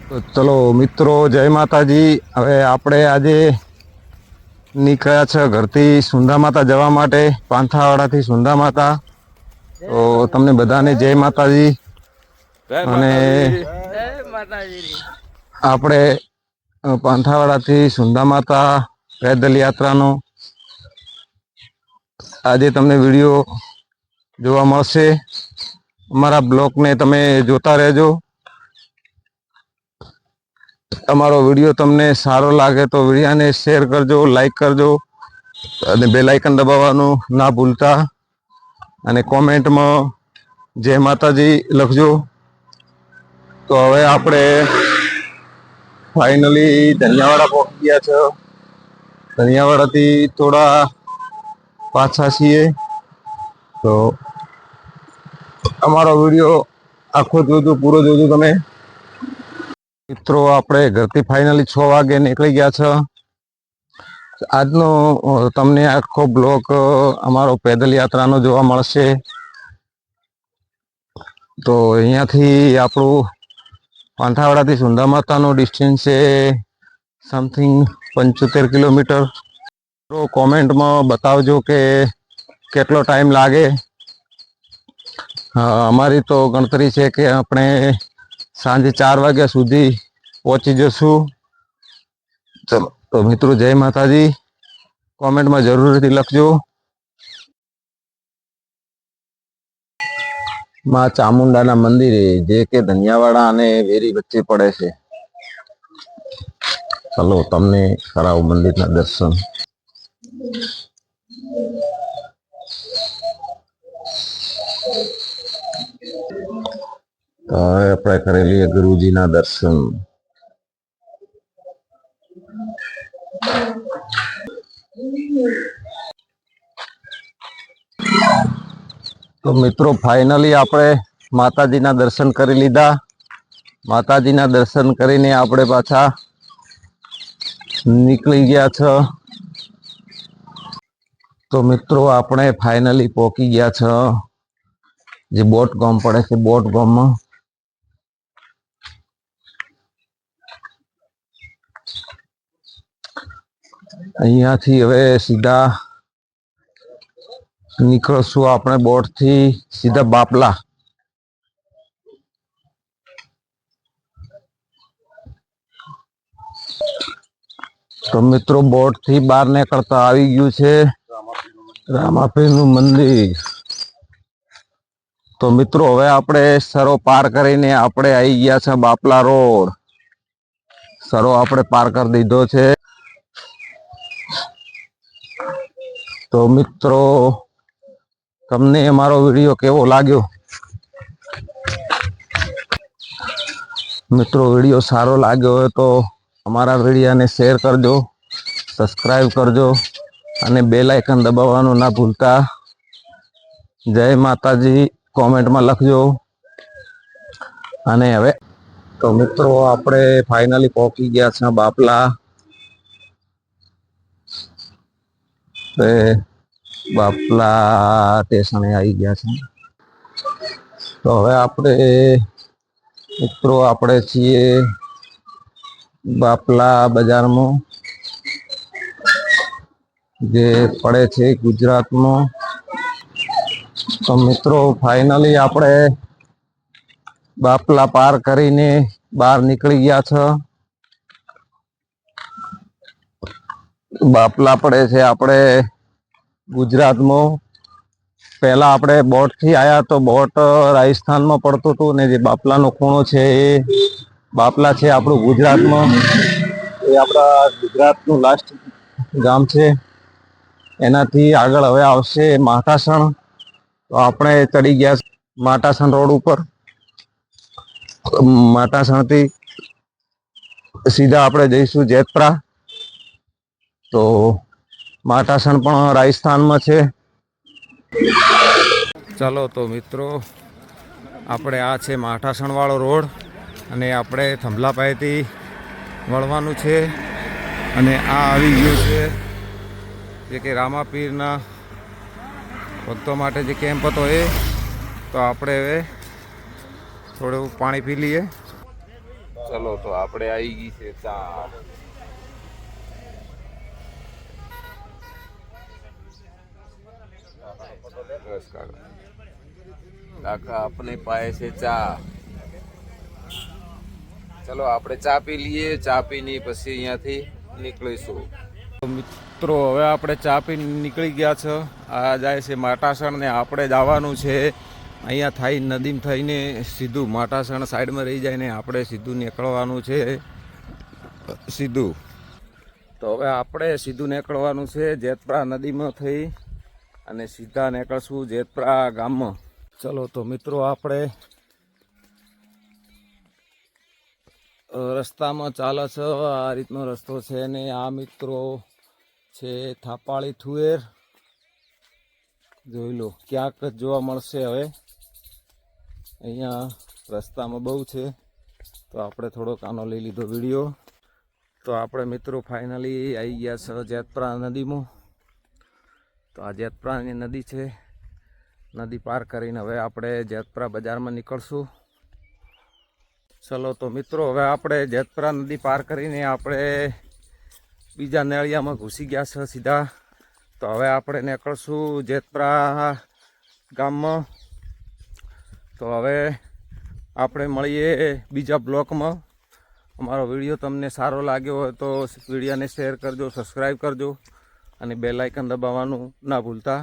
તો ચલો મિત્રો, જય માતાજી। હવે આપણે આજે નીકળ્યા છે ઘરથી સુંદા માતા જવા માટે, પાંથાવાડાથી સુંદા માતા। તો તમને બધાને જય માતાજી। જય અને માતાજી। આપણે પાંથાવાડાથી સુંદા માતા પેદલ યાત્રાનો આજે તમને વિડીયો જોવા મળશે। અમારા બ્લોગને તમે જોતા રહેજો। તમારો વિડીયો તમને સારો લાગે તો વિડીયોને શેર કરજો, લાઈક કરજો અને બેલ આઇકન દબાવવાનું ના ભૂલતા। અને કોમેન્ટમાં જય માતાજી લખજો। તો હવે આપણે ફાઇનલી ધનિયાવાડા પહોંચી ગયા છે। ધનિયાવાડાથી થોડા પાછા છીએ। તો અમારો વિડીયો આખો જોજો, પૂરો જોજો તમે મિત્રો। આપણે ઘરથી ફાઇનલી 6 વાગે નીકળી ગયા છે। આજનો તમને આખો બ્લોક અમારો પેદલ યાત્રાનો જોવા મળશે। તો અહીંયાથી આપણું પાંથાવાડાથી સુંદા માતાનો ડિસ્ટન્સ છે સમથિંગ 75 કિલોમીટર। તો કોમેન્ટમાં બતાવજો કે કેટલો ટાઈમ લાગે। અમારી તો ગણતરી છે કે આપણે સાંજે 4 વાગ્યા સુધી પહોંચી જશું। ચલો તો મિત્રો, જય માતાજી। કોમેન્ટમાં જરૂરથી લખજો। માં ચામુંડાના મંદિરે, જે કે ધનિયાવાડા અને વેરી વચ્ચે પડે છે। ચલો તમને કરાવું મંદિરના દર્શન। તો હવે આપણે કરી લઈએ ગુરુજીના દર્શન। તો મિત્રો, ફાઇનલી આપણે માતાજીના દર્શન કરી લીધા। માતાજીના દર્શન કરીને આપણે પાછા નીકળી ગયા છે। તો મિત્રો, આપણે ફાઇનલી પહોંચી ગયા છે જે બોટ ગામ પડે છે, બોટ ગામમાં। અહીંયાથી હવે સીધા નીકળશું આપણે બોટથી સીધા બાપલા। તો મિત્રો, બોટથી બહાર નીકળતા આવી ગયું છે રામાપીરનું મંદિર। તો મિત્રો, હવે આપણે સરો પાર કરીને આપણે આવી ગયા છે બાપલા રોડ। સરો આપણે પાર કરી દીધો છે। તો મિત્રો, તમને અમારો વિડીયો કેવો લાગ્યો? મિત્રો, વિડીયો સારો લાગ્યો હોય તો અમારા વિડીયોને શેર કરજો, સબસ્ક્રાઈબ કરજો અને બેલ આઇકન દબાવવાનું ના ભૂલતા। જય માતાજી કોમેન્ટમાં લખજો। અને હવે તો મિત્રો, આપણે ફાઇનલી પહોંચી ગયા છે બાપલા। બાપલા સ્ટેશને આવી ગયા છે। તો હવે આપણે મિત્રો, આપણે છીએ બાપલા બજારમાં, જે પડે છે ગુજરાતમાં। તો મિત્રો, ફાઇનલી આપણે બાપલા પાર કરીને બહાર નીકળી ગયા છે। બાપલા પડે છે આપણે ગુજરાતમાં। પહેલા આપણે બોટથી આવ્યા તો બોટ રાજસ્થાનમાં પડતું હતું ને જે બાપલાનો ખૂણો છે એ બાપલા છે આપણું ગુજરાતમાં। એ આપણા ગુજરાતનું લાસ્ટ ગામ છે। એનાથી આગળ હવે આવશે માટાસણ। તો આપણે ચડી ગયા માટાસણ રોડ ઉપર। માટાસણથી સીધા આપણે જઈશું જેતપુરા। તો માટાસણ પણ રાજસ્થાનમાં છે। ચાલો તો મિત્રો, આપણે આ છે માટાસણ વાળો રોડ અને આપણે થંભલાપાઈથી વળવાનું છે। અને આ આવી ગયું છે જે કે રામાપીરના ભક્તો માટે જે કેમ્પ હતો એ। તો આપણે હવે થોડું પાણી પી લઈએ। ચલો તો આપણે આવી ગઈ છે ચા. બસ કાકા આપણે પાય છે ચા. ચલો આપણે ચા પી લઈએ. ચા પીને પછી અહીંયાથી નીકળીશું. મિત્રો હવે આપણે ચા પીને નીકળી ગયા છે. આ જાય છે માટાસણ ને આપણે જવાનું છે અહીંયા થઈ નદીમ થઈને સીધું માટાસણ સાઈડમાં રહી જાય ને આપણે સીધું નીકળવાનું છે સીધું. તો હવે આપણે સીધું નીકળવાનું છે જેતપરા નદીમાં થઈ અને સીધા નીકળશું જેતપરા ગામમાં. ચલો તો મિત્રો આપણે રસ્તામાં ચાલે છે. આ રીતનો રસ્તો છે ને આ મિત્રો છે થાપાળી થુએર. જોઈ લો ક્યાંક જ જોવા મળશે. હવે અહીંયા રસ્તામાં બહુ છે તો આપણે થોડોક આનો લઈ લીધો વિડીયો. તો આપણે મિત્રો ફાઇનલી આવી ગયા છે જેતપરા નદીમાં. તો આ જેતપરાની નદી છે. નદી પાર કરીને હવે આપણે જેતપરા બજારમાં નીકળશું. ચલો તો મિત્રો હવે આપણે જેતપરા નદી પાર કરીને આપણે બીજા નળિયામાં ઘૂસી ગયા છે સીધા. તો હવે આપણે નીકળશું જેતપરા ગામમાં. તો હવે આપણે મળીએ બીજા બ્લોકમાં. અમારો વિડીયો તમને સારો લાગ્યો હોય તો વિડીયોને શેર કરજો, સબસ્ક્રાઈબ કરજો અને બેલ આઇકન દબાવવાનું ના ભૂલતા.